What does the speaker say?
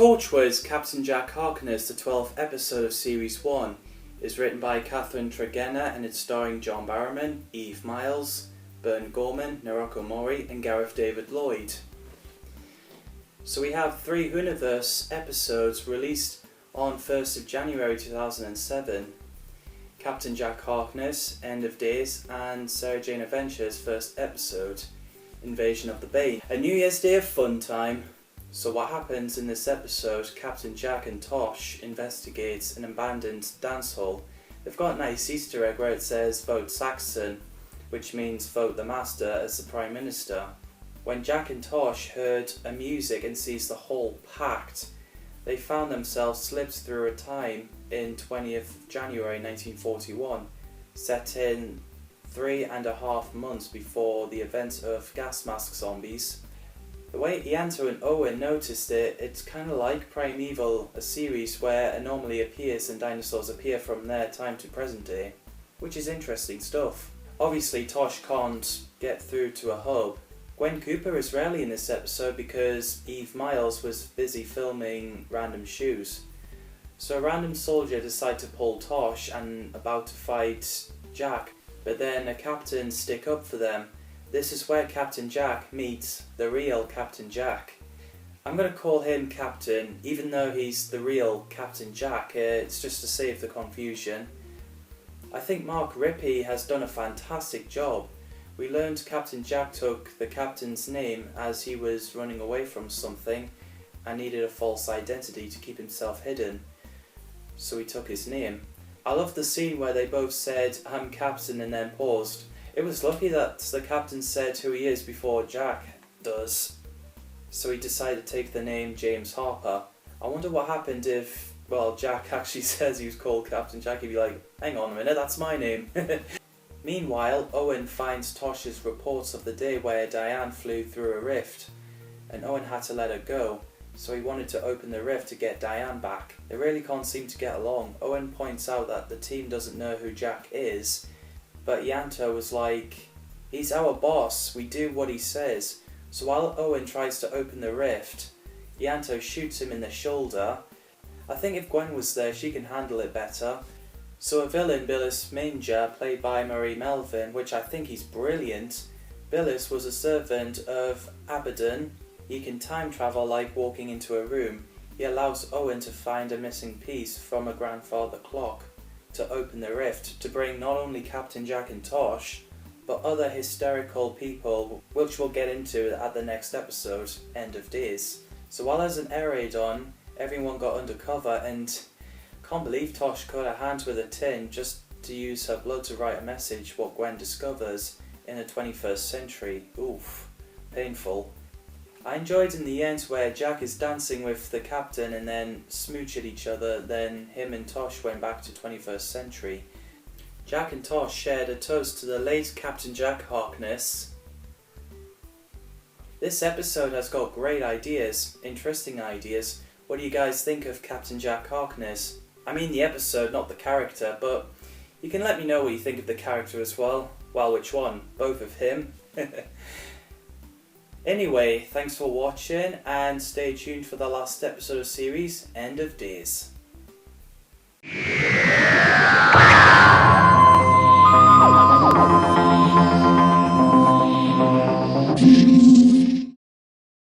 Torchwood's Captain Jack Harkness, the 12th episode of Series 1, is written by Catherine Tregenna and it's starring John Barrowman, Eve Miles, Bern Gorman, Naroko Mori and Gareth David Lloyd. So we have 3 Whoniverse episodes released on 1st of January 2007. Captain Jack Harkness, End of Days, and Sarah Jane Adventures' first episode, Invasion of the Bane. A New Year's Day of fun time. So what happens in this episode, Captain Jack and Tosh investigates an abandoned dance hall. They've got a nice Easter egg where it says vote Saxon, which means vote the Master as the Prime Minister. When Jack and Tosh heard a music and sees the hall packed, they found themselves slipped through a time in 20th January 1941, set in 3.5 months before the event of gas mask zombies. The way Ianto and Owen noticed it, it's kind of like Primeval, a series where anomaly appears and dinosaurs appear from their time to present day, which is interesting stuff. Obviously Tosh can't get through to a hub. Gwen Cooper is rarely in this episode because Eve Miles was busy filming random shoes. So a random soldier decides to pull Tosh and about to fight Jack, but then a captain stick up for them. This is where Captain Jack meets the real Captain Jack. I'm going to call him Captain, even though he's the real Captain Jack. It's just to save the confusion. I think Mark Rippey has done a fantastic job. We learned Captain Jack took the captain's name as he was running away from something and needed a false identity to keep himself hidden. So he took his name. I love the scene where they both said, "I'm Captain," and then paused. It was lucky that the captain said who he is before Jack does, so he decided to take the name James Harper. I wonder what happened if, Jack actually says he was called Captain Jack. He'd be like, hang on a minute, that's my name. Meanwhile, Owen finds Tosh's reports of the day where Diane flew through a rift, and Owen had to let her go, so he wanted to open the rift to get Diane back. They really can't seem to get along. Owen points out that the team doesn't know who Jack is, but Ianto was like, he's our boss, we do what he says. So while Owen tries to open the rift, Ianto shoots him in the shoulder. I think if Gwen was there, she can handle it better. So a villain, Billis Manger, played by Marie Melvin, which I think he's brilliant. Billis was a servant of Abaddon. He can time travel like walking into a room. He allows Owen to find a missing piece from a grandfather clock to open the rift, to bring not only Captain Jack and Tosh, but other hysterical people, which we'll get into at the next episode, End of Days. So while there's an air raid on, everyone got undercover and can't believe Tosh cut her hands with a tin just to use her blood to write a message what Gwen discovers in the 21st century. Oof, painful. I enjoyed in the end where Jack is dancing with the captain and then smooch at each other, then him and Tosh went back to 21st century. Jack and Tosh shared a toast to the late Captain Jack Harkness. This episode has got great ideas, interesting ideas. What do you guys think of Captain Jack Harkness? I mean the episode, not the character, but you can let me know what you think of the character as well. Well, which one? Both of him? Anyway, thanks for watching and stay tuned for the last episode of series, End of Days.